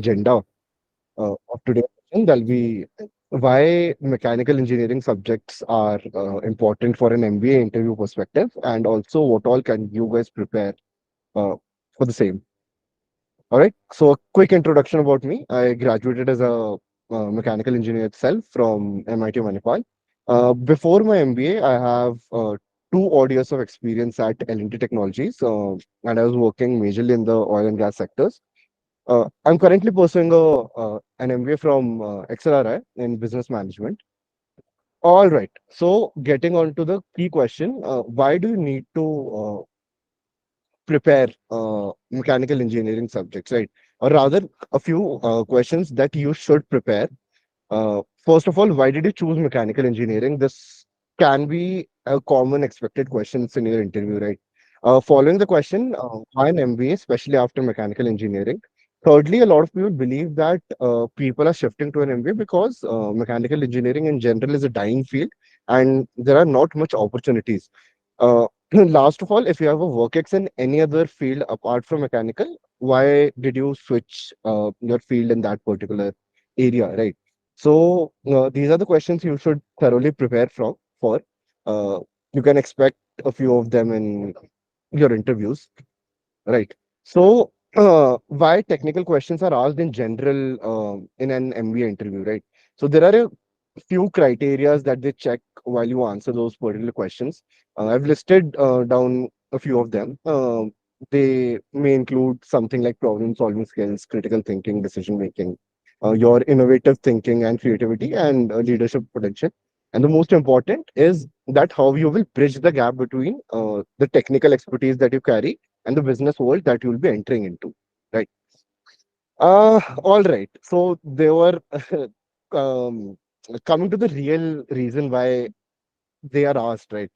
agenda of today's session. That'll be why mechanical engineering subjects are important for an MBA interview perspective, and also what all can you guys prepare uh, for the same. All right. So, a quick introduction about me. I graduated as a mechanical engineer itself from MIT Manipal. Before my MBA, I have 2 odd years of experience at L&T Technologies, and I was working majorly in the oil and gas sectors. I'm currently pursuing an MBA from XLRI in business management. All right. So, getting on to the key question, why do you need to prepare mechanical engineering subjects, right? Or rather, a few questions that you should prepare. First of all, why did you choose mechanical engineering? This can be a common expected questions in your interview, right? Following the question, why an MBA, especially after mechanical engineering? Thirdly, a lot of people believe that people are shifting to an MBA because mechanical engineering in general is a dying field and there are not much opportunities. Last of all, if you have a work ex in any other field apart from mechanical, why did you switch your field in that particular area, right? So these are the questions you should thoroughly prepare from for. Uh, you can expect a few of them in your interviews, right? So why technical questions are asked in general in an MBA interview, right? So there are a few criterias that they check while you answer those particular questions. I've listed down a few of them. They may include something like problem solving skills, critical thinking, decision making, your innovative thinking and creativity, and leadership potential. And the most important is that how you will bridge the gap between the technical expertise that you carry and the business world that you'll be entering into. Right. All right. So they were um, coming to the real reason why they are asked, right?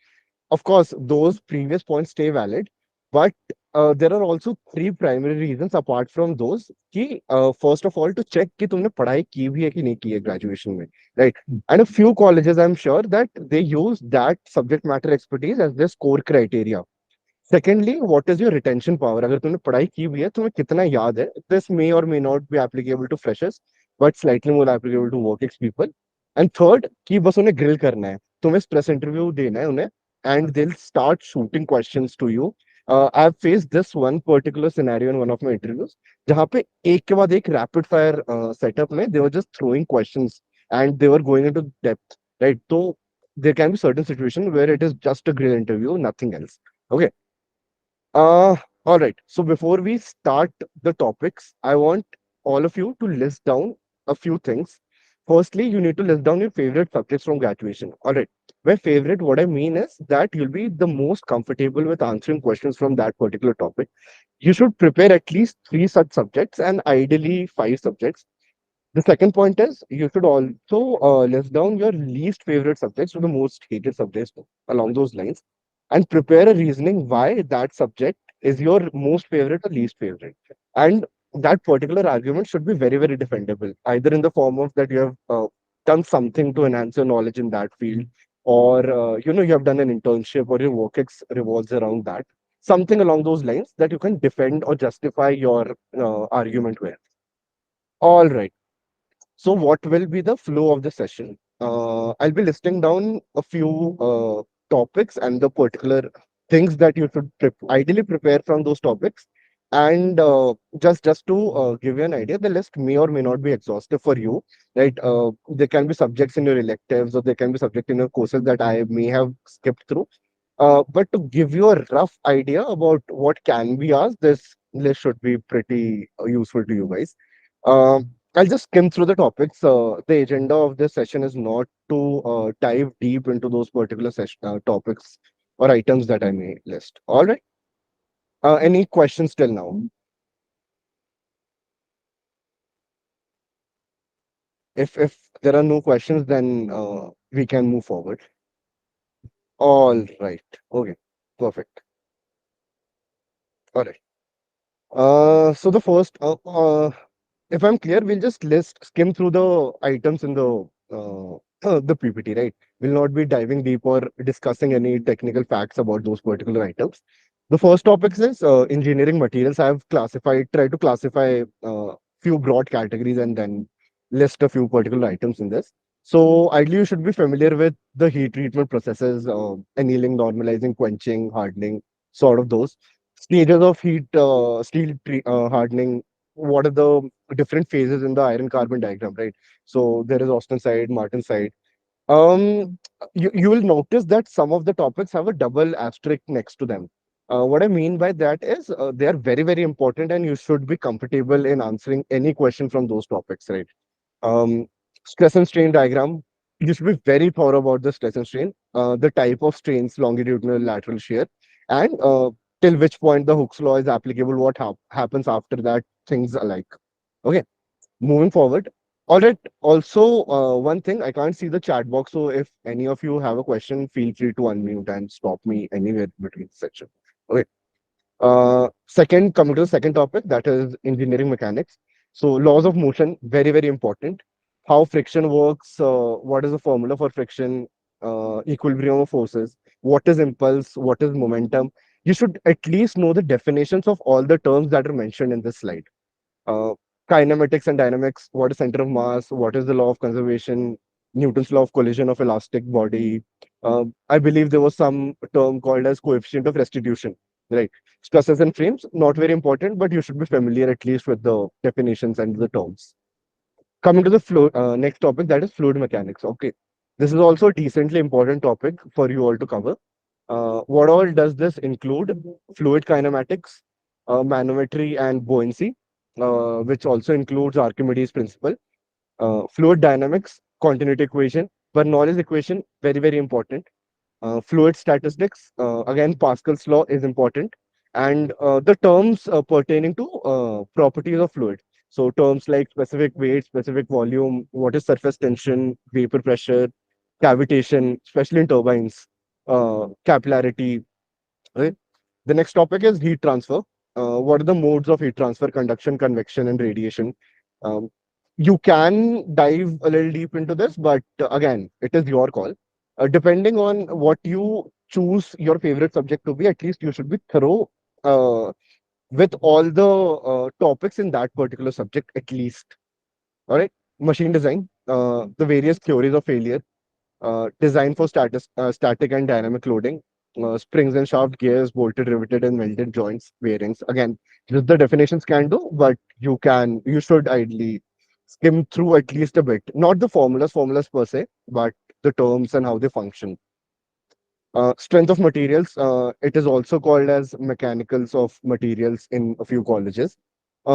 Of course, those previous points stay valid, but there are also 3 primary reasons apart from those. कि first of all, to check कि तुमने पढ़ाई की भी है कि नहीं की है graduation में, right? And a few colleges, I'm sure that they use that subject matter expertise as their score criteria. Secondly, what is your retention power? अगर तुमने पढ़ाई की भी है, तुम्हें कितना याद है? This may or may not be applicable to freshers, but slightly more applicable to work ex people. And third, कि बस उन्हें grill करना है. तुम्हें stress interview देना है उन्हें, and they'll start shooting questions to you. I've faced this one particular scenario in one of my interviews, जहाँ पे एक के बाद एक rapid fire setup में they were just throwing questions and they were going into depth, right? So there can be certain situations where it is just a grill interview, nothing else. Okay. All right. So before we start the topics, I want all of you to list down a few things. Firstly, you need to list down your favorite subjects from graduation. All right. By favorite, what I mean is that you'll be the most comfortable with answering questions from that particular topic. You should prepare at least 3 such subjects and ideally 5 subjects. The second point is you should also list down your least favorite subjects or the most hated subjects along those lines and prepare a reasoning why that subject is your most favorite or least favorite. And that particular argument should be very, very defendable, either in the form of that you have done something to enhance your knowledge in that field, or you have done an internship or your work ex revolves around that. Something along those lines that you can defend or justify your argument with. All right. So, what will be the flow of the session? I'll be listing down a few topics and the particular things that you should ideally prepare from those topics. And just to give you an idea, the list may or may not be exhaustive for you, right? There can be subjects in your electives or there can be subject in your courses that I may have skipped through. But to give you a rough idea about what can be asked, this list should be pretty useful to you guys. I'll just skim through the topics. The agenda of this session is not to dive deep into those particular topics or items that I may list. All right. Any questions till now? If there are no questions, then we can move forward. All right. Okay. Perfect. All right. So the first, if I'm clear, we'll just skim through the items in the PPT, right? We'll not be diving deep or discussing any technical facts about those particular items. The first topic is engineering materials. I have tried to classify few broad categories and then list a few particular items in this. So ideally, you should be familiar with the heat treatment processes, annealing, normalizing, quenching, hardening, sort of those stages of heat, hardening. What are the different phases in the iron carbon diagram, right? So there is Austin side, Martin side. You will notice that some of the topics have a double asterisk next to them. What I mean by that is they are very, very important, and you should be comfortable in answering any question from those topics, right? Um, Stress and strain diagram. You should be very thorough about the stress and strain, the type of strains, longitudinal, lateral shear, and till which point the Hooke's law is applicable. What happens after that? Things alike. Okay, moving forward. All right. Also, one thing, I can't see the chat box, so if any of you have a question, feel free to unmute and stop me anywhere between the section. Okay. Second, coming to the second topic, that is engineering mechanics. So laws of motion, very, very important. How friction works, what is the formula for friction, equilibrium of forces, what is impulse, what is momentum. You should at least know the definitions of all the terms that are mentioned in this slide. uh, Kinematics and dynamics, what is center of mass, what is the law of conservation, Newton's law of collision of elastic body. I believe there was some term called as coefficient of restitution, right? Stresses and frames, not very important, but you should be familiar at least with the definitions and the terms. Coming to the next topic, that is fluid mechanics. Okay, this is also a decently important topic for you all to cover. What all does this include? Fluid kinematics, manometry, and buoyancy, which also includes Archimedes' principle. Fluid dynamics, continuity equation, Bernoulli's equation, very, very important. Fluid statistics, again, Pascal's law is important. And the terms pertaining to properties of fluid. So terms like specific weight, specific volume, what is surface tension, vapor pressure, cavitation, especially in turbines, capillarity, right? The next topic is heat transfer. What are the modes of heat transfer? Conduction, convection, and radiation. Um, you can dive a little deep into this, but again, it is your call. Depending on what you choose your favorite subject to be, at least you should be thorough uh, with all the topics in that particular subject, at least. All right. Machine design, the various theories of failure, designed for static and dynamic loading, springs and shaft gears, bolted, riveted, and welded joints, bearings. Again, just the definitions can do, but you should ideally skim through at least a bit. Not the formulas per se, but the terms and how they function. Strength of materials. It is also called as mechanicals of materials in a few colleges.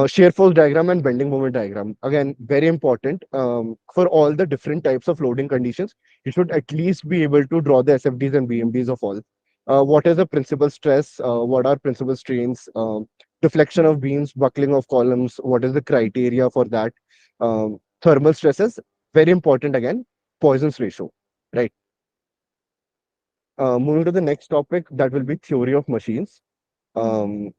Shear force diagram and bending moment diagram. Again, very important for all the different types of loading conditions. You should at least be able to draw the SFDs and BMDs of all. What is the principal stress? What are principal strains? Deflection of beams, buckling of columns. What is the criteria for that? Thermal stresses, very important again. Poisson's ratio, right? Moving to the next topic, that will be theory of machines. Um,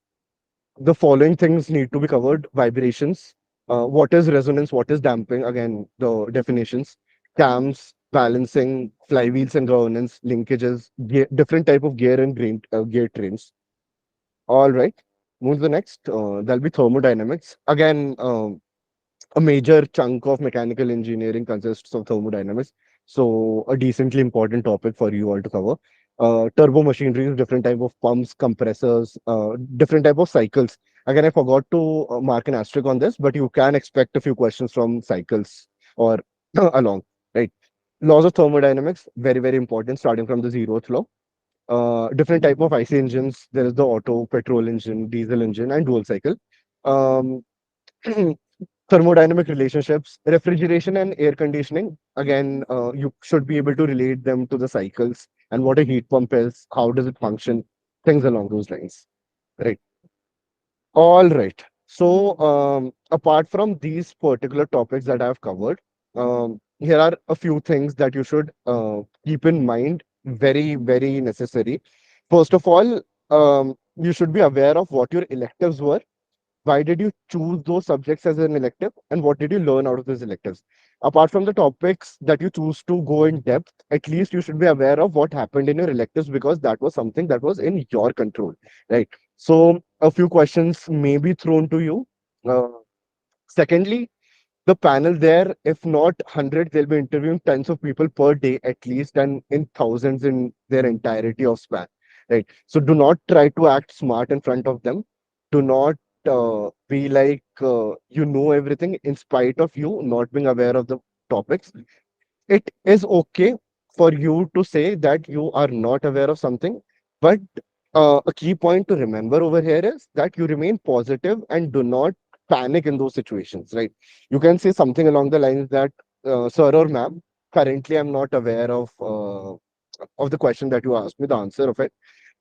the following things need to be covered: vibrations, what is resonance, what is damping, again, the definitions, cams, balancing, flywheels and governance, linkages, different type of gear and gear trains. All right. Move to the next. There'll be thermodynamics. Again, a major chunk of mechanical engineering consists of thermodynamics. So a decently important topic for you all to cover. Turbo machinery, different type of pumps, compressors, different type of cycles. Again, I forgot to mark an asterisk on this, but you can expect a few questions from cycles or along, right? Laws of thermodynamics, very, very important, starting from the zeroth law. Different type of IC engines. There is the auto, petrol engine, diesel engine, and dual cycle. Um, Thermodynamic relationships, refrigeration and air conditioning. Again, you should be able to relate them to the cycles and what a heat pump is, how does it function, things along those lines. Right. All right. So, apart from these particular topics that I've covered, here are a few things that you should keep in mind. Very, very necessary. First of all, you should be aware of what your electives were. Why did you choose those subjects as an elective, and what did you learn out of those electives? Apart from the topics that you choose to go in depth, at least you should be aware of what happened in your electives, because that was something that was in your control, right? So a few questions may be thrown to you. uh, Secondly, the panel there, if not 100, they'll be interviewing tens of people per day at least, and in thousands in their entirety of span, right? So do not try to act smart in front of them. Do not be like you know everything in spite of you not being aware of the topics. It is okay for you to say that you are not aware of something, but a key point to remember over here is that you remain positive and do not panic in those situations, right? You can say something along the lines that, sir or ma'am, currently I'm not aware of the question that you asked me, the answer of it,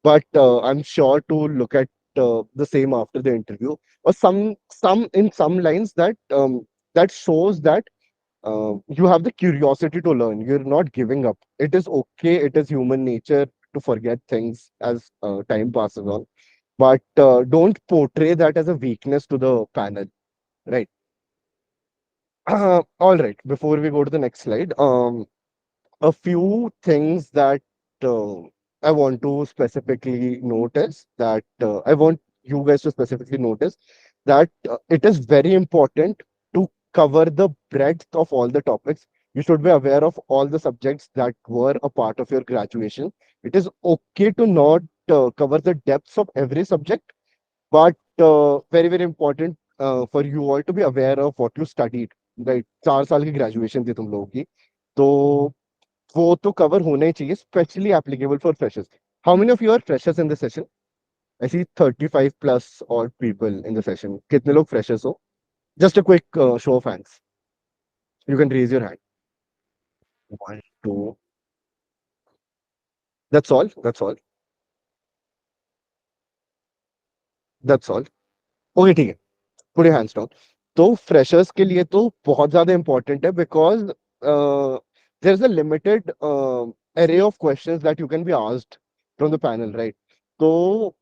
but I'm sure to look at the same after the interview, or some lines that that shows that you have the curiosity to learn. You're not giving up. It is okay. It is human nature to forget things as time passes on. But don't portray that as a weakness to the panel, right? All right. Before we go to the next slide, a few things that uh, I want to specifically notice that I want you guys to specifically notice that it is very important to cover the breadth of all the topics. You should be aware of all the subjects that were a part of your graduation. It is okay to not cover the depths of every subject, but very very important for you all to be aware of what you studied. Right, 4 साल की graduation थी तुम लोगों की, तो वो तो cover होना ही चाहिए, specially applicable for freshers. How many of you are freshers in the session? I see 35 plus और पीपल इन द सेशन. कितने लोग फ्रेशर्स हो? Just a quick show of hands. You can raise your hand. 1 2. That's all. That's all. That's all. Okay, ठीक है. Put your hands down. तो freshers के लिए तो बहुत ज्यादा इंपॉर्टेंट है, because there is a limited array of questions that you can be asked from the panel, right? तो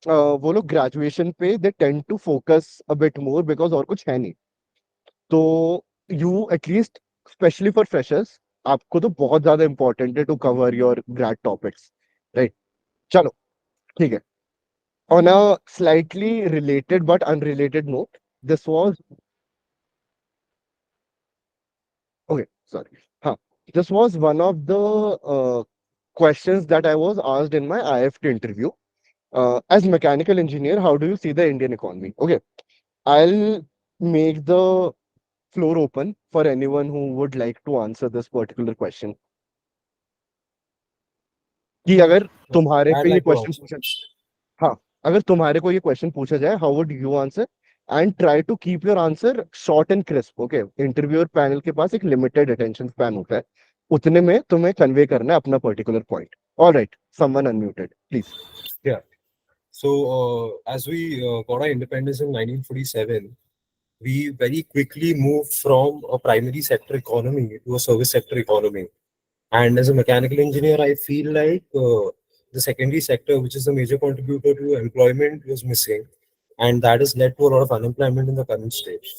वो लोग ग्रेजुएशन पे they tend to focus a bit more, because और कुछ है नहीं. तो you at least, specially for freshers, आपको तो बहुत ज्यादा इंपॉर्टेंट है to cover your grade topics, right? चलो, ठीक है. On a slightly related but unrelated note, this was okay, sorry. Huh. This was one of the questions that I was asked in my IFT interview. As mechanical engineer, how do you see the Indian economy? Okay, I'll make the floor open for anyone who would like to answer this particular question. कि अगर तुम्हारे I'd पे ये like to question answer. पूछा, हाँ, अगर तुम्हारे को ये क्वेश्चन पूछा जाए, how would you answer? And try to keep your answer short and crisp. Okay, interviewer panel के पास एक लिमिटेड अटेंशन स्पैन होता है, उतने में तुम्हें कन्वे करना है अपना particular point. Alright, someone unmuted please. Yeah. So, as we got our independence in 1947, we very quickly moved from a primary sector economy to a service sector economy. And as a mechanical engineer, I feel like the secondary sector, which is the major contributor to employment, was missing. And that has led to a lot of unemployment in the current stage.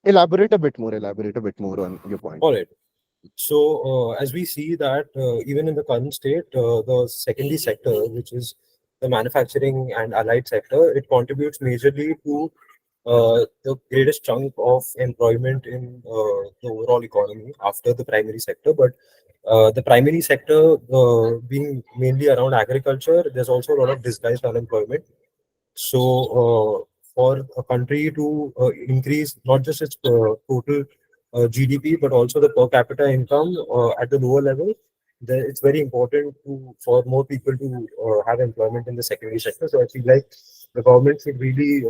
Elaborate a bit more on your point. All right. So, as we see that even in the current state, the secondary sector, which is the manufacturing and allied sector, it contributes majorly to the greatest chunk of employment in the overall economy after the primary sector. But the primary sector being mainly around agriculture, there's also a lot of disguised unemployment. So, for a country to increase not just its total GDP, but also the per capita income at the lower level, it's very important for more people to have employment in the secondary sector. So, I feel like the government should really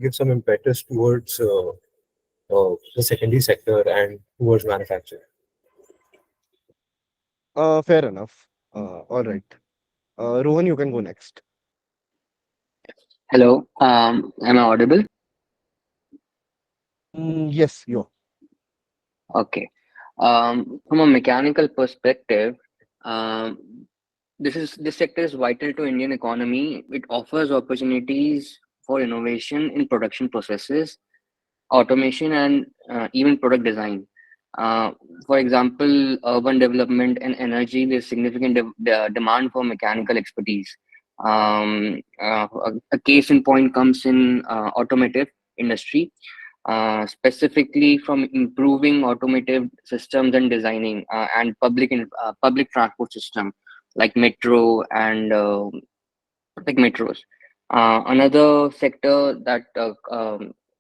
give some impetus towards the secondary sector and towards manufacturing. Fair enough. All right. Rohan, you can go next. Hello, am I audible? Yes, you. Okay. From a mechanical perspective, um, this sector is vital to Indian economy. It offers opportunities for innovation in production processes, automation, and even product design. Uh, for example, urban development and energy, there's significant demand for mechanical expertise. A case in point comes in automotive industry, specifically from improving automotive systems and designing and public transport system like metro and like metros. Another sector that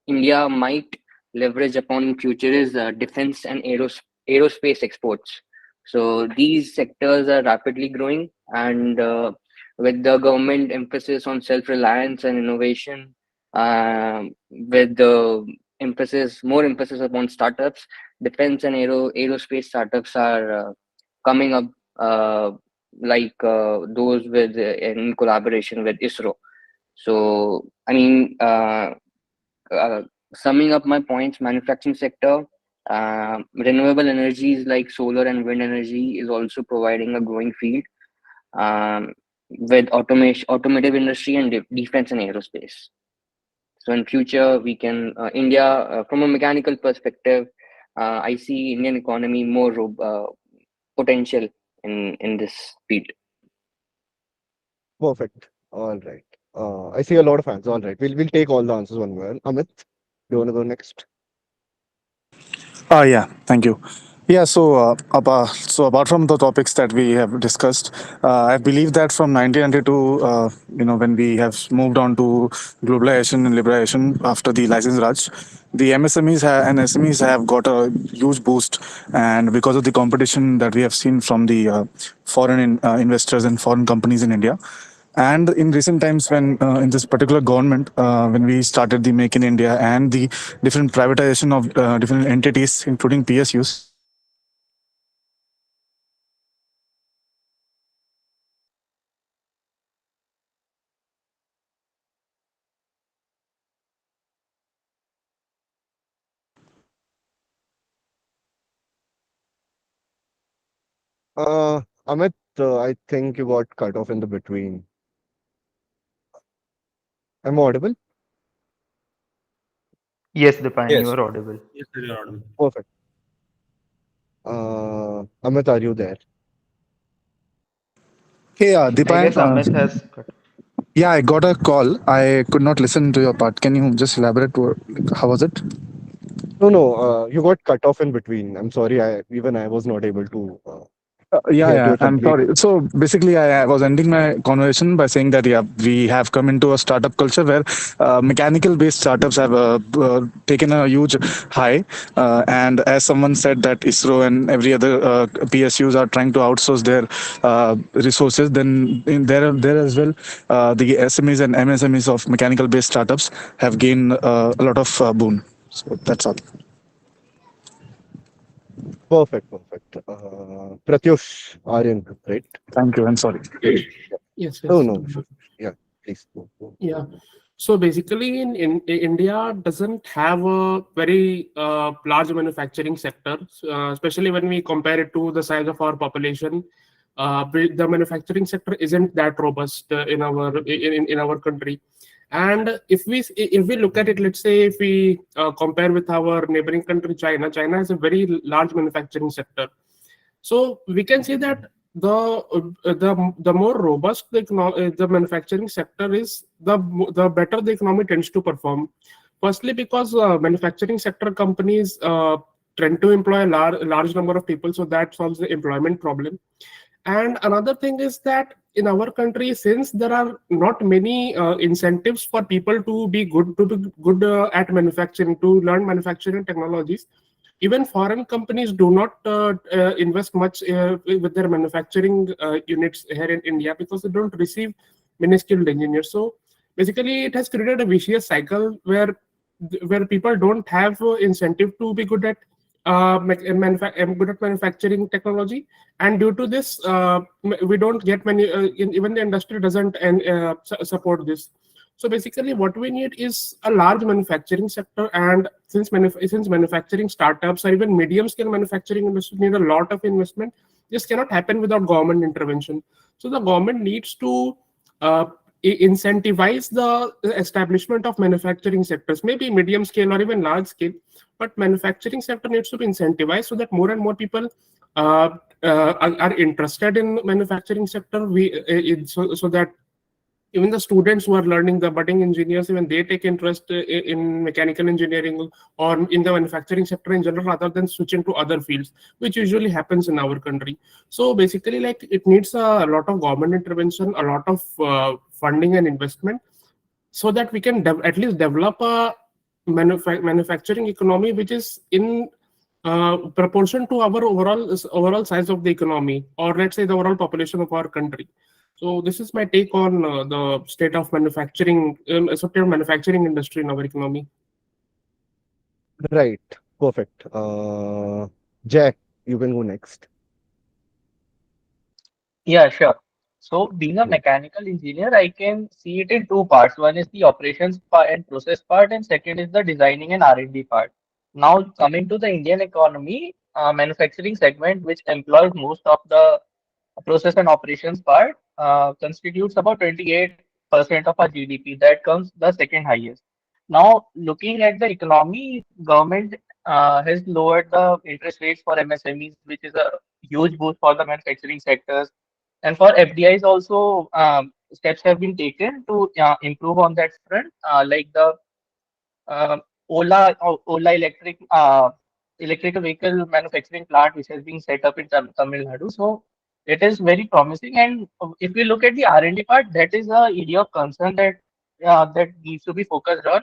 India might leverage upon in future is defense and aerospace exports. So these sectors are rapidly growing, and with the government emphasis on self-reliance and innovation, with the more emphasis upon startups, defense and aerospace startups are coming up. Those with in collaboration with ISRO. So, I mean, uh, summing up my points, manufacturing sector, renewable energies like solar and wind energy is also providing a growing field with automotive industry and defense and aerospace. So in future, we can India from a mechanical perspective, I see Indian economy more potential in this field. Perfect. All right. I see a lot of answers. All right. We'll take all the answers one by one. Amit, do you want to go next? Yeah, thank you. Yeah, so apart from the topics that we have discussed, I believe that from 1992, when we have moved on to globalization and liberalization after the license Raj, the and SMEs have got a huge boost, and because of the competition that we have seen from the investors and foreign companies in India. And in recent times, when in this particular government, when we started the Make in India and the different privatization of different entities, including PSUs, Amit, I think you got cut off in the between. Am I audible? Yes, Dipayan, you Yes. are audible. Yes, sir, you're audible. Perfect. Amit, are you there? hey, I Dipayan, guess Amit has cut. yeah, I got a call. I could not listen to your part. Can you just elaborate? How was it? No, no. You got cut off in between. I'm sorry. I was not able to Yeah, get yeah. your I'm complete. sorry. So basically, I was ending my conversation by saying that we have come into a startup culture where mechanical-based startups have taken a huge high. And as someone said that ISRO and every other PSUs are trying to outsource their resources, then there as well, the SMEs and MSMEs of mechanical-based startups have gained a lot of boon. So that's all. Perfect, perfect. Pratyush Aryan, right? Thank you. I'm sorry. Yes, Oh, yes. no. Sure. Yeah, please. Go. Yeah. So basically, in India doesn't have a very large manufacturing sector, especially when we compare it to the size of our population. The manufacturing sector isn't that robust in our country. And if we look at it, let's say if we compare with our neighboring country, China has a very large manufacturing sector. So we can say that the more robust the manufacturing sector is, the better the economy tends to perform. Firstly, because manufacturing sector companies tend to employ a large number of people, so that solves the employment problem. And another thing is that in our country, since there are not many incentives for people to be good at manufacturing, to learn manufacturing technologies, even foreign companies do not invest much with their manufacturing units here in India because they don't receive many skilled engineers. So basically, it has created a vicious cycle where people don't have incentive to be good at good at manufacturing technology, and due to this, we don't get many. Even the industry doesn't support this. So basically, what we need is a large manufacturing sector, and since manufacturing startups or even medium scale manufacturing industry need a lot of investment, this cannot happen without government intervention. So the government needs to uh, incentivize the establishment of manufacturing sectors, maybe medium scale or even large scale, but manufacturing sector needs to be incentivized so that more and more people are interested in manufacturing sector. So that even the students who are learning, the budding engineers, even they take interest in mechanical engineering or in the manufacturing sector in general, rather than switching to other fields, which usually happens in our country. So basically, like, it needs a lot of government intervention, a lot of funding and investment, so that we can at least develop a manufacturing economy which is in proportion to our overall size of the economy, or let's say the overall population of our country. So this is my take on the state of manufacturing, manufacturing industry in our economy. Right. Perfect. Jack, you can go next. Yeah, sure. So, being a Yeah. mechanical engineer, I can see it in two parts. One is the operations part and process part, and second is the designing and R&D part. Now, coming to the Indian economy, manufacturing segment, which employs most of the process and operations part, constitutes about 28% of our GDP. That comes the second highest. Now, looking at the economy, government has lowered the interest rates for MSMEs, which is a huge boost for the manufacturing sectors. And for FDIs also, steps have been taken to improve on that front, like the uh, Ola electrical vehicle manufacturing plant, which has been set up in Tamil Nadu. So it is very promising. And if you look at the R&D part, that is a area of concern that needs to be focused on.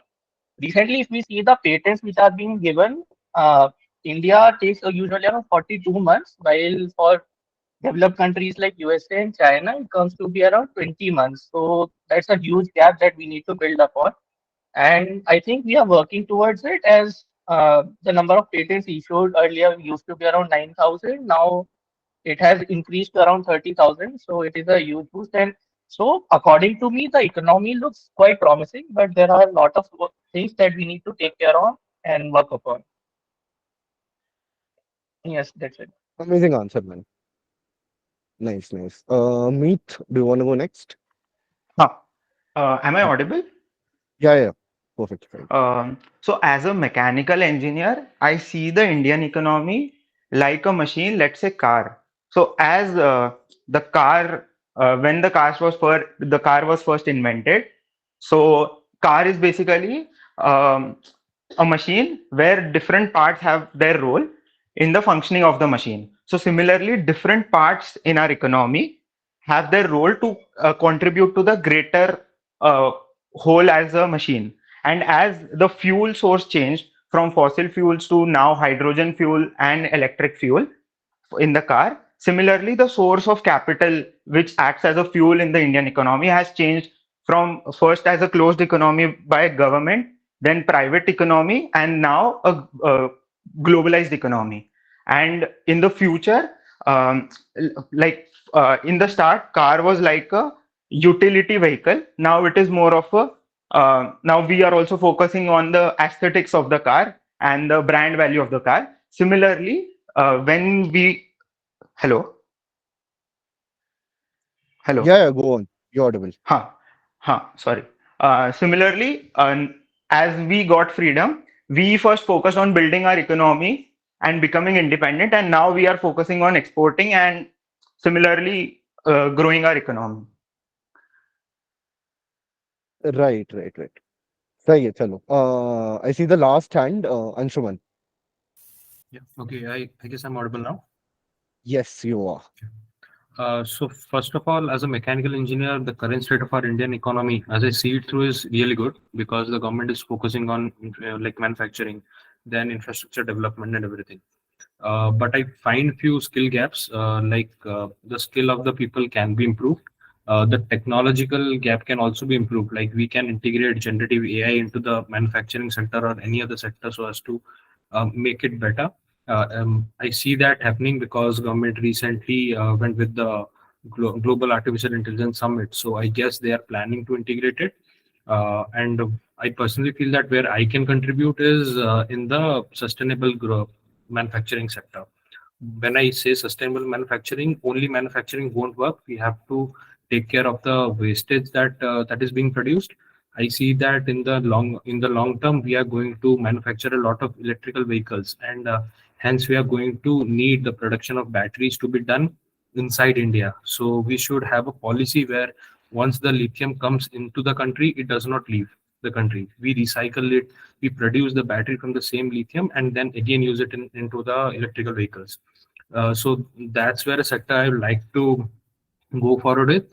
Recently, if we see the patents which are being given, India takes usually around 42 months, while for developed countries like USA and China, it comes to be around 20 months. So that's a huge gap that we need to build upon. And I think we are working towards it, as the number of patents issued earlier used to be around 9,000. Now it has increased to around 30,000. So it is a huge boost. And so, according to me, the economy looks quite promising, but there are a lot of things that we need to take care of and work upon. Yes, that's it. Amazing answer, man. Nice, nice. Meet, do you want to go next? Huh. Am I audible? Yeah, yeah. Perfect. Fine. So as a mechanical engineer, I see the Indian economy like a machine, let's say car. So as the car, when the car was first invented, so car is basically a machine where different parts have their role in the functioning of the machine. So similarly, different parts in our economy have their role to contribute to the greater uh, whole as a machine. And as the fuel source changed from fossil fuels to now hydrogen fuel and electric fuel in the car, similarly, the source of capital, which acts as a fuel in the Indian economy, has changed from first as a closed economy by government, then private economy, and now a globalized economy. And in the future, like in the start, car was like a utility vehicle. Now it is more of a now we are also focusing on the aesthetics of the car and the brand value of the car. Similarly, when we hello hello Yeah, yeah, go on. You're audible. sorry. Similarly, as we got freedom, we first focused on building our economy and becoming independent, and now we are focusing on exporting and similarly growing our economy. Right, right, right. सही है चलो. I see the last hand, Anshuman. Yeah. Okay. I guess I'm audible now. Yes, you are. So first of all, as a mechanical engineer, the current state of our Indian economy, as I see it through, is really good because the government is focusing on like manufacturing, then infrastructure development and everything. But I find few skill gaps, the skill of the people can be improved. The technological gap can also be improved. Like we can integrate generative AI into the manufacturing sector or any other sector so as to make it better. I see that happening because government recently went with the Global Artificial Intelligence Summit. So I guess they are planning to integrate it. And I personally feel that where I can contribute is in the sustainable growth manufacturing sector. When I say sustainable manufacturing, only manufacturing won't work. We have to take care of the wastage that is being produced. I see that in the long term we are going to manufacture a lot of electrical vehicles, and hence we are going to need the production of batteries to be done inside India. So we should have a policy where once the lithium comes into the country, it does not leave the country. We recycle it, we produce the battery from the same lithium, and then again use it into the electrical vehicles. So that's where a sector I would like to go forward with.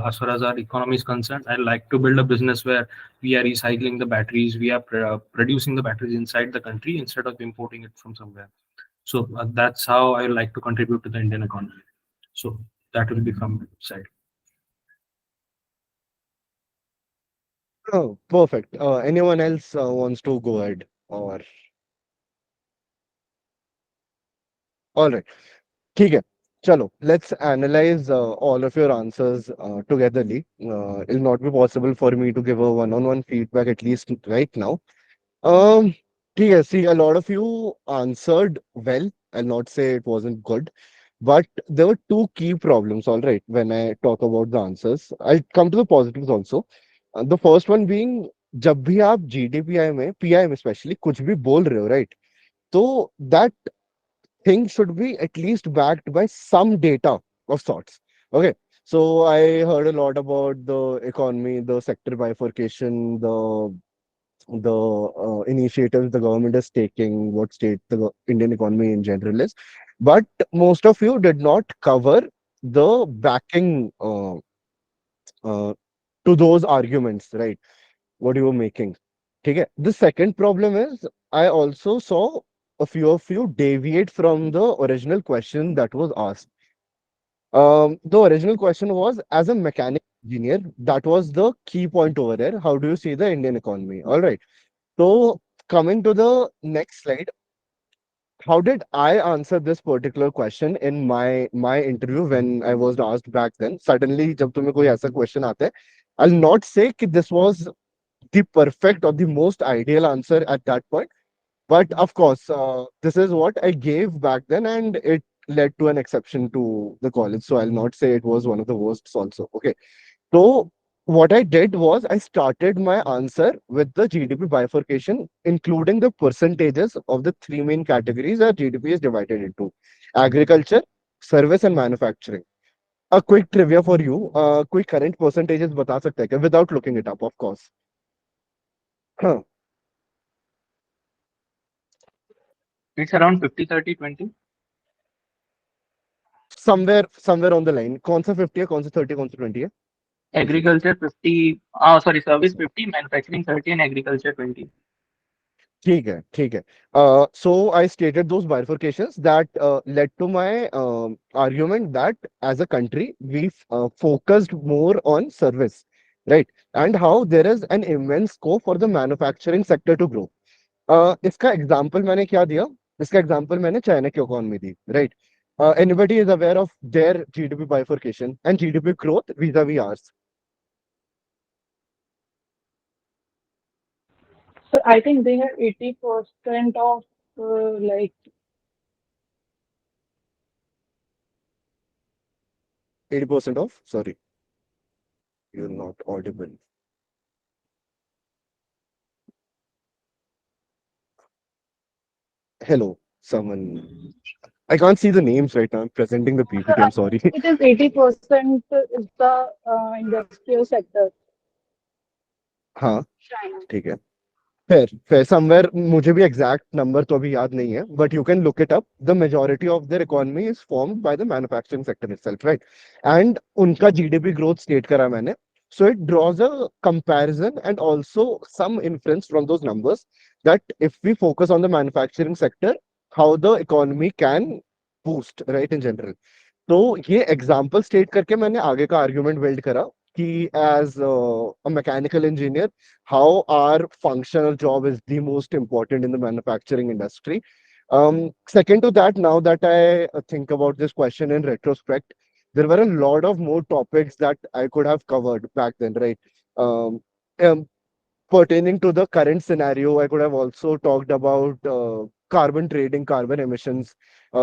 As far as our economy is concerned, I'd like to build a business where we are recycling the batteries, we are producing the batteries inside the country instead of importing it from somewhere. So that's how I like to contribute to the Indian economy. So that will be from my side. Oh, perfect. Anyone else wants to go ahead? Or all right. ठीक है. Chalo, let's analyze all of your answers togetherly. It'll not be possible for me to give a one-on-one feedback at least right now. Um, ठीक See, a lot of you answered well. I'll not say it wasn't good, but there were two key problems. All right, when I talk about the answers, I'll come to the positives also. The first one being, जब भी आप GDPI में, PI में especially कुछ भी बोल रहे हो, right? तो that thing should be at least backed by some data of sorts. Okay. So I heard a lot about the economy, the sector bifurcation, the initiatives the government is taking, what state the Indian economy in general is. But most of you did not cover the backing to those arguments, right? What you were making. Okay. The second problem is I also saw a few of you deviate from the original question that was asked. The original question was, as a mechanical engineer, that was the key point over there. How do you see the Indian economy? All right. So coming to the next slide, how did I answer this particular question in my interview when I was asked back then? Suddenly, जब तुम्हें कोई ऐसा question आता है, I'll not say that this was the perfect or the most ideal answer at that point. But of course, this is what I gave back then, and it led to an exception to the college. So I'll not say it was one of the worsts also. Okay. So what I did was I started my answer with the GDP bifurcation, including the percentages of the three main categories that GDP is divided into: agriculture, service, and manufacturing. A quick trivia for you. Quick current percentages बता सकते हैं क्या? Without looking it up, of course. It's around 50-30-20. somewhere on the line. कौन सा 50 है, कौन सा 30, कौन सा 20 है? Agriculture 50. Sorry, service 50, manufacturing 30, and agriculture 20. ठीक है, ठीक है. So I stated those bifurcations that led to my argument that as a country we focused more on service, right? And how there is an immense scope for the manufacturing sector to grow. इसका example मैंने क्या दिया? इसका example मैंने China की economy the, right? Anybody is aware of their GDP bifurcation and GDP growth vis-a-vis ours? So I think they have 80% of like 80% of, sorry, you're not audible. Hello, someone. I can't see the names right now. I'm presenting the PPT. I'm sorry. it is 80% is the industrial sector. हाँ, China. ठीक है. Fair. Somewhere, मुझे भी exact number तो अभी याद नहीं है, but you can look it up. The majority of their economy is formed by the manufacturing sector itself, right? And उनका GDP growth state करा मैंने. So it draws a comparison and also some inference from those numbers that if we focus on the manufacturing sector, how the economy can boost, right, in general. तो ये example state करके मैंने आगे का argument build करा कि as a mechanical engineer how our functional job is the most important in the manufacturing industry. Second to that, now that I think about this question in retrospect, there were a lot of more topics that I could have covered back then, right? Um, um, Pertaining to the current scenario, I could have also talked about carbon trading, carbon emissions,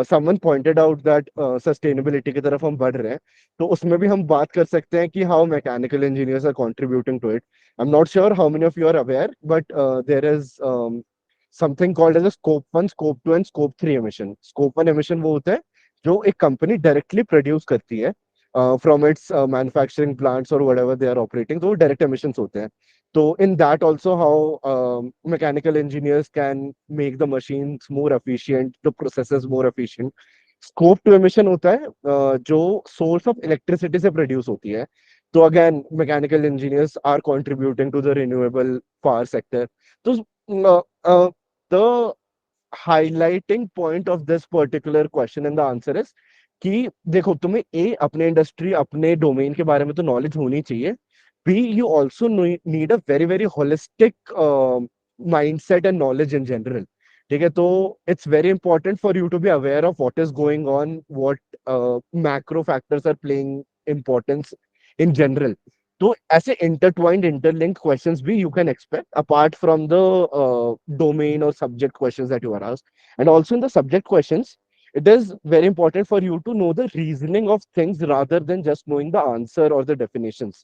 someone pointed out that sustainability की तरफ हम बढ़ रहे हैं, तो उसमें भी हम बात कर सकते हैं कि how mechanical engineers are contributing to it. I'm not sure how many of you are aware, but there is something called as a scope 1, scope 2 and scope 3 emission. Scope 1 emission वो होता है जो एक कंपनी डायरेक्टली प्रोड्यूस करती है from its manufacturing plants or whatever they are operating, तो direct emissions होते हैं. So in that also how mechanical engineers can make the machines more efficient, the processes more efficient. Scope 2 emission होता है जो source of electricity से produce होती है. So again, mechanical engineers are contributing to the renewable power sector. So the highlighting point of this particular question and the answer is कि देखो तुम्हें ए अपने इंडस्ट्री अपने डोमेन के बारे में तो नॉलेज होनी चाहिए, be you also need a very very holistic mindset and knowledge in general. ठीक है, तो it's very important for you to be aware of what is going on, what macro factors are playing importance in general. तो ऐसे intertwined interlinked questions भी you can expect apart from the domain और subject questions that you are asked. And also in the subject questions it is very important for you to know the reasoning of things rather than just knowing the answer or the definitions.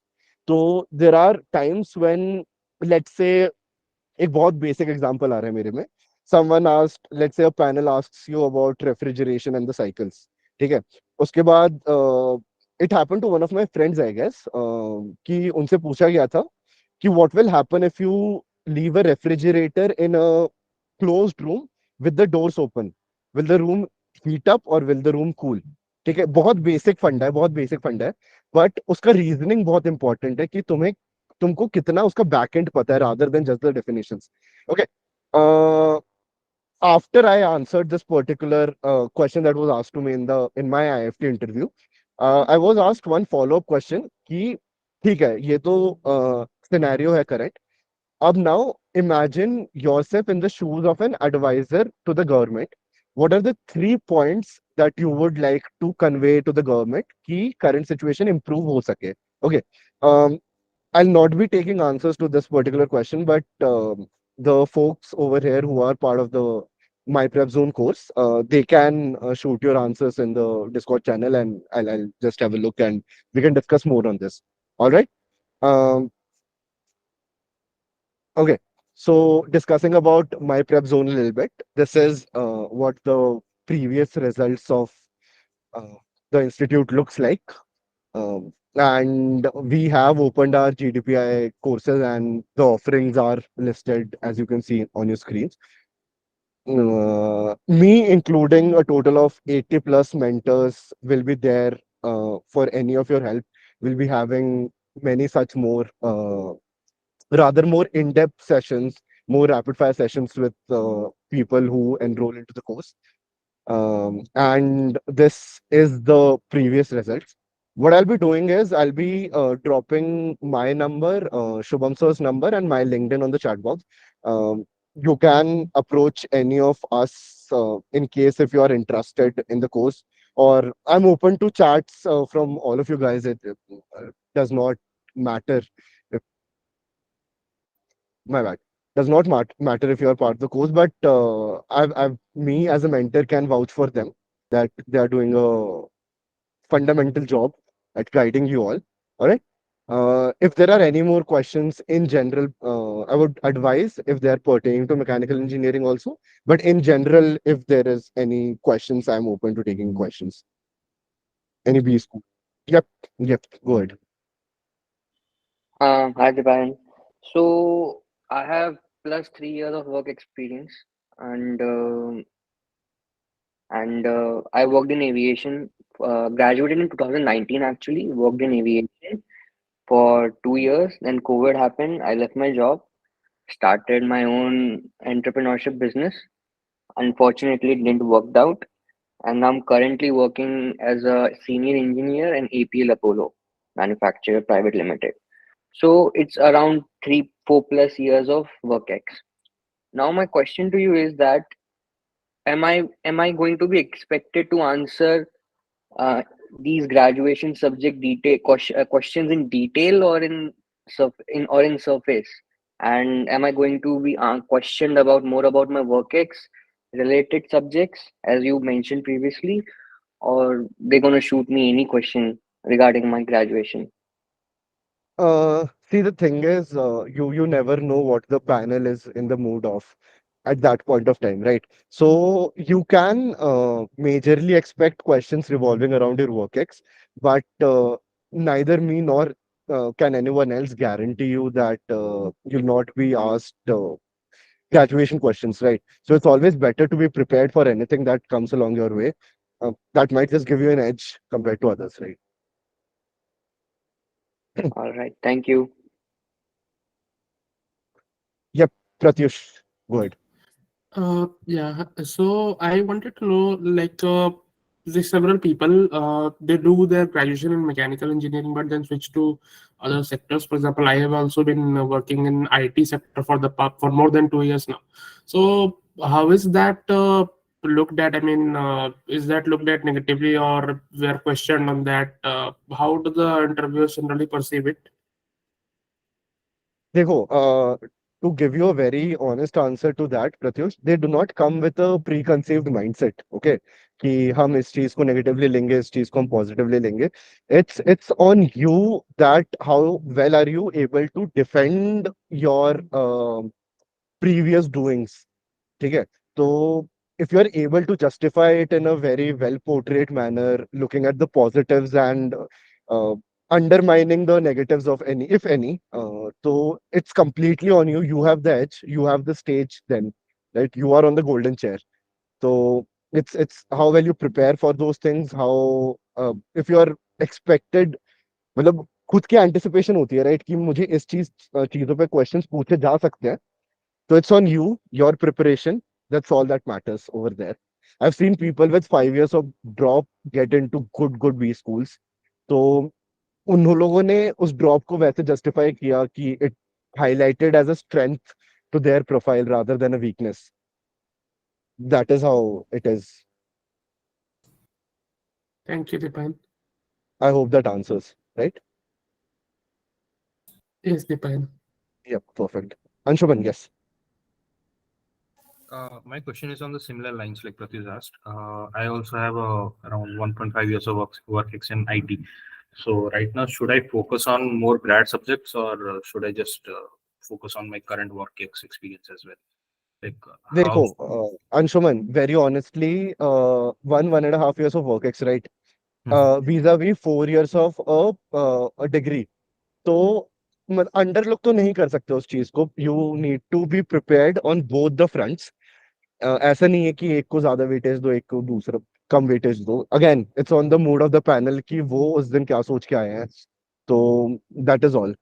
So there are times when, let's say, एक बहुत basic example आ रहा है मेरे में. Someone asked, let's say a panel asks you about refrigeration and the cycles. ठीक है, उसके बाद it happened to one of my friends, I guess, कि उनसे पूछा गया था कि what will happen if you leave a refrigerator in a closed room with the doors open? Will the room heat up or will the room cool? ठीक है, बहुत basic fund है, बहुत बेसिक फंड है, बट उसका reasoning बहुत important है कि तुमको कितना उसका बैकएंड पता है rather than just the definitions. Okay, after I answered this particular question that was asked to me in my IFT interview, I was asked one follow-up question कि ठीक है ये तो सिनेरियो है करेक्ट. अब now imagine yourself in the shoes of an advisor to the government. What are the 3 points that you would like to convey to the government कि current situation improve हो सके? Okay. I'll not be taking answers to this particular question, but the folks over here who are part of the MyPrepzone course, they can shoot your answers in the Discord channel, and I'll just have a look and we can discuss more on this. All right. Um, okay. So discussing about MyPrepzone a little bit, this is what the previous results of uh, the institute looks like. And we have opened our GDPI courses and the offerings are listed as you can see on your screens. Me including a total of 80 plus mentors will be there for any of your help. We'll be having many such more, rather more in-depth sessions, more rapid fire sessions with people who enroll into the course. And this is the previous results. What I'll be doing is I'll be dropping my number, Shubham sir's number, and my LinkedIn on the chat box. You can approach any of us in case if you are interested in the course, or I'm open to chats from all of you guys. It does not matter. If, my bad. Does not matter if you are part of the course, but me as a mentor can vouch for them that they are doing a fundamental job at guiding you all. All right. If there are any more questions in general, I would advise if they are pertaining to mechanical engineering also. But in general, if there is any questions, I'm open to taking questions. Any B school? Yep. Yep. Go ahead. Hi, Dipayan. So I have plus 3 years of work experience, and I worked in aviation. Graduated in 2019 actually. Worked in aviation for 2 years. Then COVID happened. I left my job. Started my own entrepreneurship business. Unfortunately, it didn't work out, and I'm currently working as a senior engineer in APL Apollo Manufacturer Private Limited. So it's around 4+ years of work ex. Now my question to you is that am I going to be expected to answer uh, these graduation subject questions in detail or in surface? And am I going to be questioned about more about my work ex? related subjects, as you mentioned previously, or they're gonna shoot me any question regarding my graduation? See, the thing is, you never know what the panel is in the mood of at that point of time, right? So you can majorly expect questions revolving around your work ex, but neither me nor can anyone else guarantee you that you'll not be asked graduation questions, right? So it's always better to be prepared for anything that comes along your way. That might just give you an edge compared to others, right? All right, thank you. Yep, Pratyush, go ahead. Yeah, so I wanted to know, like, there's several people, they do their graduation in mechanical engineering, but then switch to other sectors. For example, I have also been working in IT sector for more than 2 years now. So how is that looked at? I mean, is that looked at negatively, or we're questioned on that? How do the interviewers generally perceive it? देखो, to give you a very honest answer to that, Pratyush, they do not come with a preconceived mindset, okay? कि हम इस चीज को negatively लेंगे, इस चीज को हम पॉजिटिवली लेंगे. It's on you that how well are you able to defend your previous doings. ठीक है. तो if you are able to justify it in a very well portrayed manner, looking at the positives and uh, undermining the negatives of any, if any, so it's completely on you. You have the edge, you have the stage then, right? You are on the golden chair. So it's how well you prepare for those things, how if you are expected, मतलब खुद की anticipation होती है, right, कि मुझे इस चीजों पे क्वेश्चंस पूछे जा सकते हैं. So it's on you, your preparation. That's all that matters over there. I've seen people with 5 years of drop get into good B schools. तो उन लोगों ने उस ड्रॉप को वैसे जस्टिफाई किया कि it highlighted as a strength to their profile rather than a weakness. That is how it is. Thank you, Dipayan. I hope that answers, right? Yes, Dipayan. Yep, perfect. Anshuman, yes. My question is on the similar lines like Pratyush asked. I also have around 1.5 years of work ex in IT. So right now, should I focus on more grad subjects, or should I just focus on my current work ex experience as well? Like देखो, how? Anshuman, very honestly, 1.5 years of work ex, right? Mhm. vis-a-vis 4 years of a degree. तो under look तो नहीं कर सकते उस चीज को. You need to be prepared on both the fronts. ऐसा नहीं है कि एक को ज्यादा वेटेज दो, एक को दूसरा कम वेटेज दो. Again it's on the mood off the panel कि वो उस दिन क्या सोच के आए हैं. तो that is all.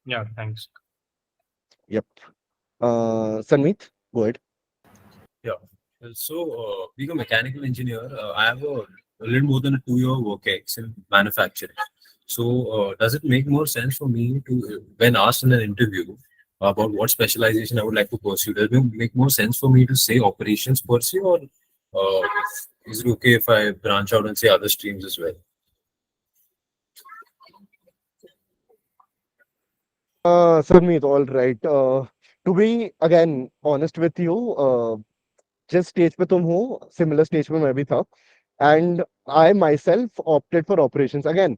Yeah, thanks. Yup. Sanmeet, go ahead. Yeah. So, being a mechanical engineer, I have a little more than a 2 year work ex in manufacturing. So, does it make more sense for me to, when asked in an interview about what specialization I would like to pursue, does it make more sense for me to say operations per se, or is it okay if I branch out and say other streams as well? Sanmeet, all right. To be again honest with you, जिस stage पे तुम हो, similar stage पे मैं भी था. And I myself opted for operations. Again,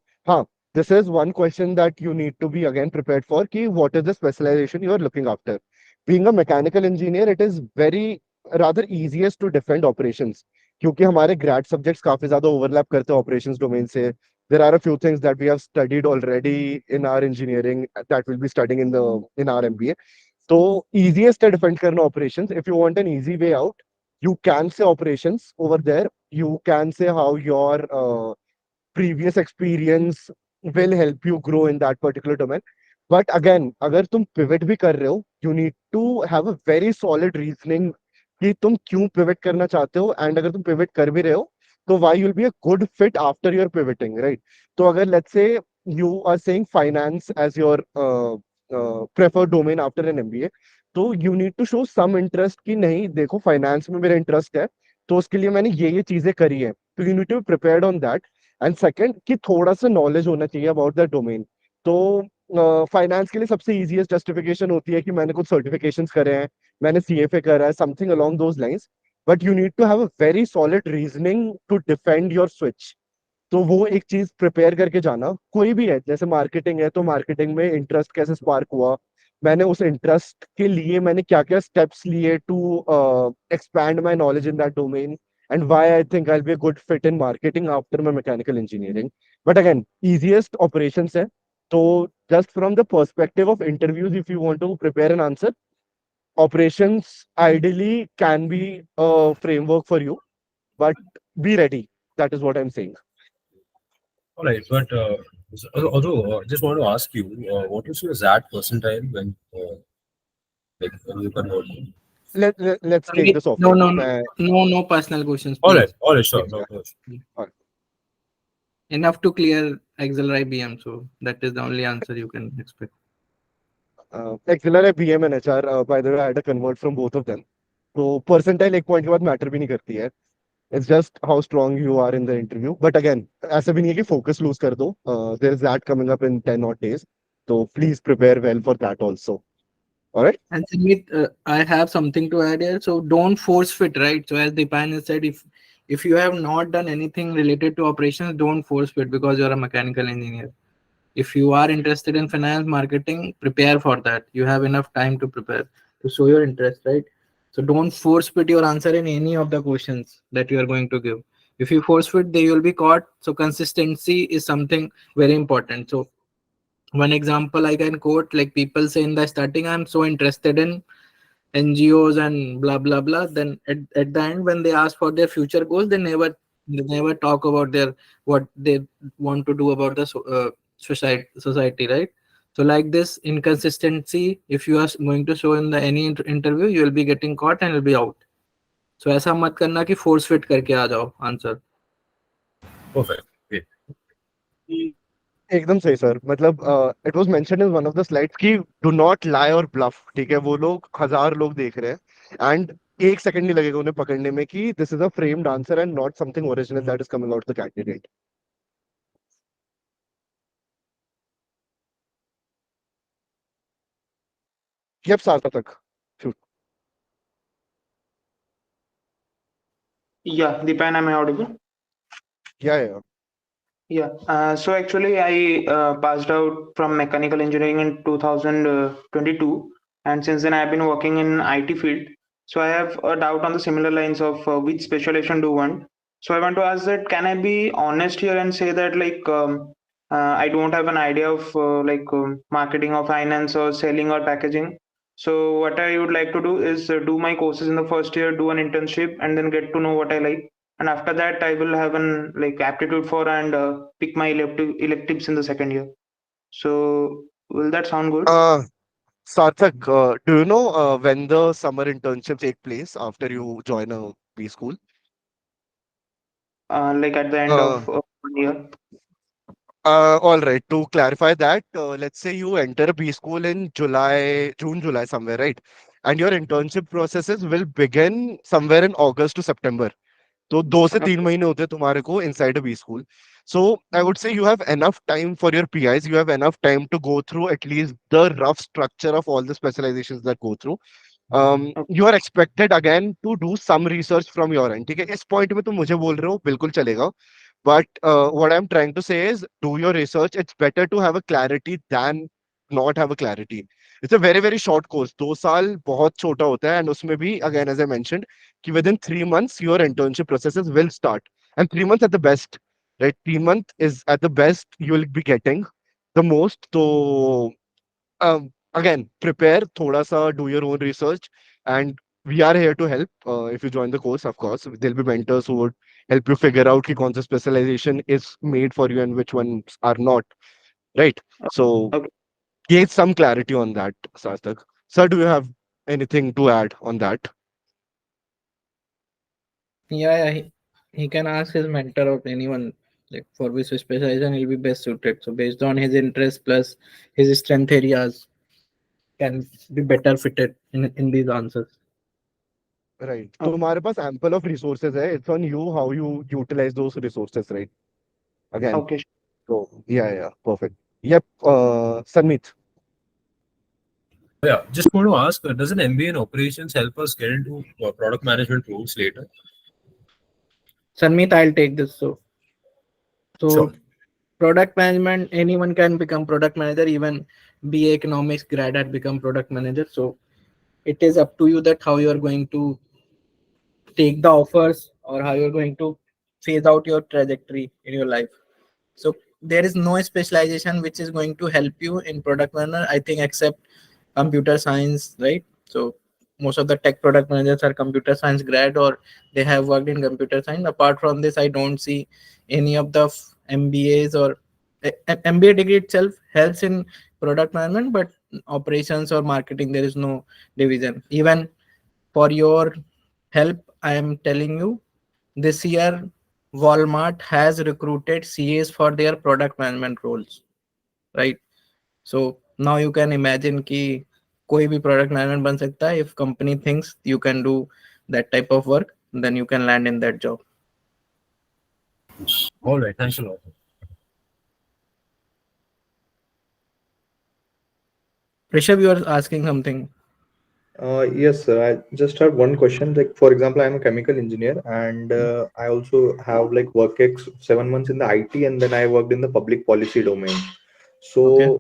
this is one question that you need to be again prepared for. Ki what is the specialization you are looking after? Being a mechanical engineer, it is very rather easiest to defend operations. क्योंकि हमारे grad subjects काफी ज्यादा overlap करते हैं operations domain से. There are a few things that we have studied already in our engineering that we'll be studying in our MBA. So easiest to defend करना operations. If you want an easy way out, you can say operations over there. You can say how your previous experience will help you grow in that particular domain. But again, अगर तुम pivot भी कर रहे हो, you need to have a very solid reasoning कि तुम क्यों pivot करना चाहते हो. And अगर तुम pivot कर भी रहे हो, तो why you'll be a good fit after you're pivoting, right? तो अगर let's say you are saying finance as your preferred domain after an MBA, तो you need to show some interest कि नहीं देखो फाइनेंस में मेरा इंटरेस्ट है, तो उसके लिए मैंने ये चीजें करी है. तो you need to be prepared on that. And second कि थोड़ा सा नॉलेज होना चाहिए अबाउट दैट डोमेन. तो फाइनेंस के लिए सबसे इजीएस्ट जस्टिफिकेशन होती है कि मैंने कुछ सर्टिफिकेशंस करे हैं, मैंने सीएफए करा है, something along those lines, but you need to have a very solid reasoning to defend your switch. तो वो एक चीज प्रिपेयर करके जाना। कोई भी है, जैसे मार्केटिंग है तो मार्केटिंग में इंटरेस्ट कैसे स्पार्क हुआ, मैंने उस इंटरेस्ट के लिए मैंने क्या क्या स्टेप्स लिए to expand my knowledge in that domain, and why I think I will be a good fit in marketing after my mechanical engineering. But again easiest operations है, तो just from the perspective of interviews, if you want to prepare an answer, operations ideally can be a framework for you, but be ready. That is what I'm saying. All right, but although just want to ask you, what is your ZAT percentile when you convert? Let's take Sorry, this no, offline. no, no, no, no personal questions, All please. right, sure, Yeah. no. All right. Enough to clear auxiliary BM, so that is the only answer you can expect. Auxiliary BM and HR, by the way, I had to convert from both of them. So percentile एक point के बाद matter भी नहीं करती है. It's just how strong you are in the interview. But again, ऐसा भी नहीं है कि focus lose कर दो. There is that coming up in 10 odd days. So please prepare well for that also. All right. And Sumit, I have something to add here. So don't force fit, right? So as Dipayan has said, if you have not done anything related to operations, don't force fit because you're a mechanical engineer. If you are interested in finance marketing, prepare for that. You have enough time to prepare to show your interest, right? So don't force fit your answer in any of the questions that you are going to give. If you force fit, they will be caught. So consistency is something very important. So one example I can quote, like people say in the starting, I'm so interested in NGOs and blah blah blah. Then at the end, when they ask for their future goals, they never talk about their what they want to do about the society, right? So like this inconsistency, if you are going to show in the any interview, you will be getting caught and you'll be out. So ऐसा मत करना कि force fit करके आ जाओ answer. Perfect. Okay. एकदम सही sir, मतलब it was mentioned in one of the slides कि डू नॉट लाई और ब्लफ। ठीक है, वो लोग 1000 लोग देख रहे हैं एंड एक सेकंड नहीं लगेगा उन्हें पकड़ने में कि this is a framed answer and not something original that is coming out the candidate. Yup Sarthak, shoot. Yeah, Dipayan, am I audible? Yeah. Yeah. So actually, I passed out from mechanical engineering in 2022, and since then I've been working in IT field. So I have a doubt on the similar lines of which specialization do you want. So I want to ask that can I be honest here and say that I don't have an idea of marketing or finance or selling or packaging. So what I would like to do is do my courses in the first year, do an internship, and then get to know what I like, and after that I will have an like aptitude for and pick my electives in the second year. So will that sound good? Sarthak, do you know when the summer internships take place after you join a B school? Like at the end Uh, of 1 year. all right. To clarify that, let's say you enter B school in June, July, somewhere, right? And your internship processes will begin somewhere in August to September. तो 2 से 3 महीने होते हैं तुम्हारे को inside a B school. So I would say you have enough time for your PIs. You have enough time to go through at least the rough structure of all the specializations that go through. You are expected again to do some research from your end. ठीक है, इस point में तुम मुझे बोल रहे हो बिल्कुल चलेगा. But what I'm trying to say is do your research. It's better to have a clarity than not have a clarity. It's a very very short course. 2 साल बहुत छोटा होता है, and उसमें भी again as I mentioned कि within 3 months your internship processes will start, and 3 months at the best, right? 3 months is at the best you will be getting the most. So again, prepare thoda sa, do your own research, and we are here to help. If you join the course, of course, there'll be mentors who would help you figure out ki kaun sa specialization is made for you and which ones are not, right? So Okay. get some clarity on that, Sarthak. Sir, do you have anything to add on that? Yeah, he can ask his mentor or anyone like for which specialization he'll be best suited. So based on his interest plus his strength areas, can be better fitted in these answers. Right. Oh, तुम्हारे पास ample of resources है. It's on you how you utilize those resources, right? Again. okay. So yeah, perfect. Yep. Sanmeet. Yeah, just want to ask, does an MBA in operations help us get into product management roles later? Sanmeet, I'll take this. So Sure. product management, anyone can become product manager. Even BA economics grad had become product manager. So it is up to you that how you are going to take the offers or how you're going to phase out your trajectory in your life. So there is no specialization which is going to help you in product manager, I think, except computer science, right? So most of the tech product managers are computer science grad or they have worked in computer science. Apart from this, I don't see any of the MBAs or MBA degree itself helps in product management, but operations or marketing, there is no division. Even for your help, I am telling you, this year Walmart has recruited CAs for their product management roles, right? So now you can imagine कि कोई भी product management बन सकता है. If company thinks you can do that type of work, then you can land in that job. All right, thanks a lot. Rishabh, you are asking something. Yes, sir. I just have one question. Like, for example, I'm a chemical engineer, and I also have like work ex 7 months in the IT, and then I worked in the public policy domain. Okay.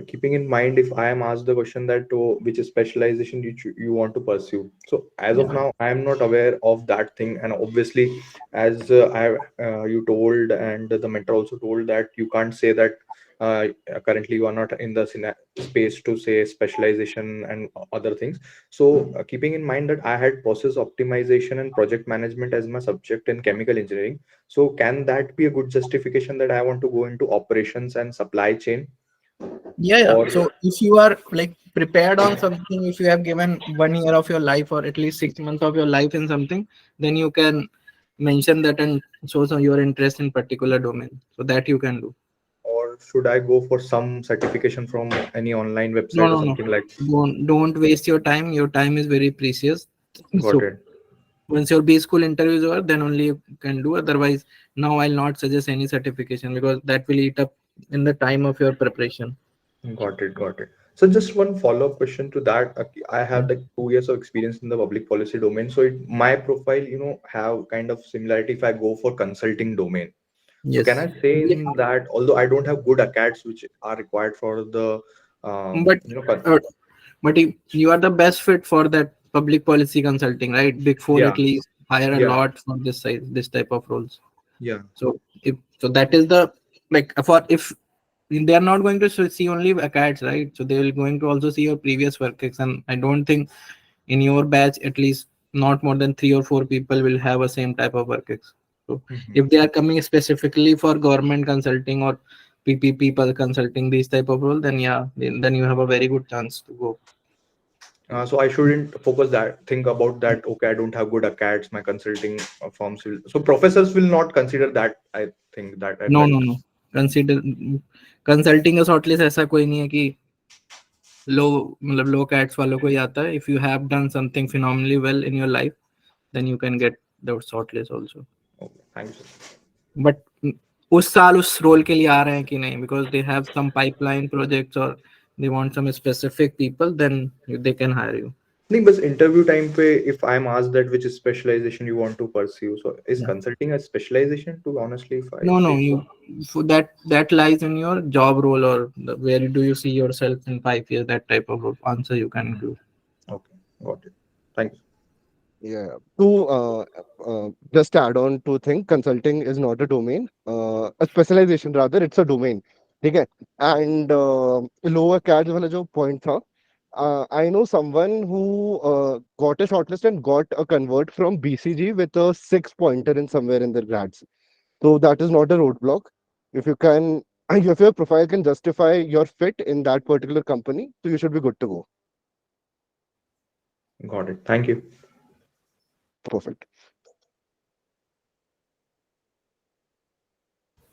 Keeping in mind, if I am asked the question that which specialization you want to pursue, so as of Yeah. now, I am not aware of that thing, and obviously, as you told, and the mentor also told that you can't say that uh, currently you are not in the space to say specialization and other things. So keeping in mind that I had process optimization and project management as my subject in chemical engineering, so can that be a good justification that I want to go into operations and supply chain? Yeah. Or So if you are like prepared on something, if you have given 1 year of your life or at least 6 months of your life in something, then you can mention that and show some your interest in particular domain. So that you can do. or should I go for some certification from any online No, website or no, no. something like? Don't waste your time. Your time is very precious. Got So it. once your B school interview is over, then only you can do. Otherwise, now I'll not suggest any certification because that will eat up in the time of your preparation. Got it. Got it. So just one follow-up question to that. I Yeah. have like 2 years of experience in the public policy domain. So my profile, have kind of similarity if I go for consulting domain. So can Yes. I say in that, although I don't have good acads which are required for the, But you know, uh, but you are the best fit for that public policy consulting, right? Big Four yeah, at least hire a yeah, lot for this size, this type of roles. yeah. So if so, that is the like for if they are not going to see only acads, right? So they will going to also see your previous work ex, and I don't think in your batch at least not more than 3 or 4 people will have a same type of work ex. So Mhm. if they are coming specifically for government consulting or PP people consulting these type of role, then yeah, then you have a very good chance to go. So I shouldn't focus that, think about that. Okay, I don't have good acads. My consulting firms will. So professors will not consider that. I think that at No, right. no, no. Consider consulting का shortlist ऐसा कोई नहीं है कि लो मतलब लो cats वालों को ही आता है. If you have done something phenomenally well in your life, then you can get the shortlist also. Okay, thank you, sir. But उस साल उस रोल के लिए आ रहे हैं कि नहीं, because they have some pipeline projects or they want some specific people, then they can hire you. नहीं बस interview time पे if I'm asked that which specialization you want to pursue, so is Yeah. consulting a specialization? To honestly, if I No, say so. you for that lies in your job role or where do you see yourself in 5 years. That type of answer you can include. Okay, got it. Thank you. Yeah. To just add on to think, consulting is not a domain, a specialization rather, it's a domain. Okay. And lower CAD वाला जो point था, I know someone who got a shortlist and got a convert from BCG with a 6 pointer in somewhere in their grads. So that is not a roadblock. If you can, if your profile can justify your fit in that particular company, so you should be good to go. Got it. Thank you. Perfect.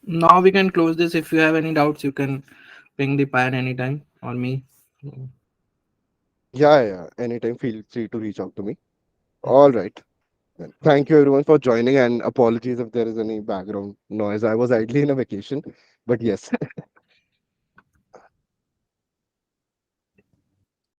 Now we can close this. If you have any doubts, you can ping Dipayan anytime or me. Yeah. Anytime, feel free to reach out to me. All right. Then thank you everyone for joining, and apologies if there is any background noise. I was idly in a vacation, but yes.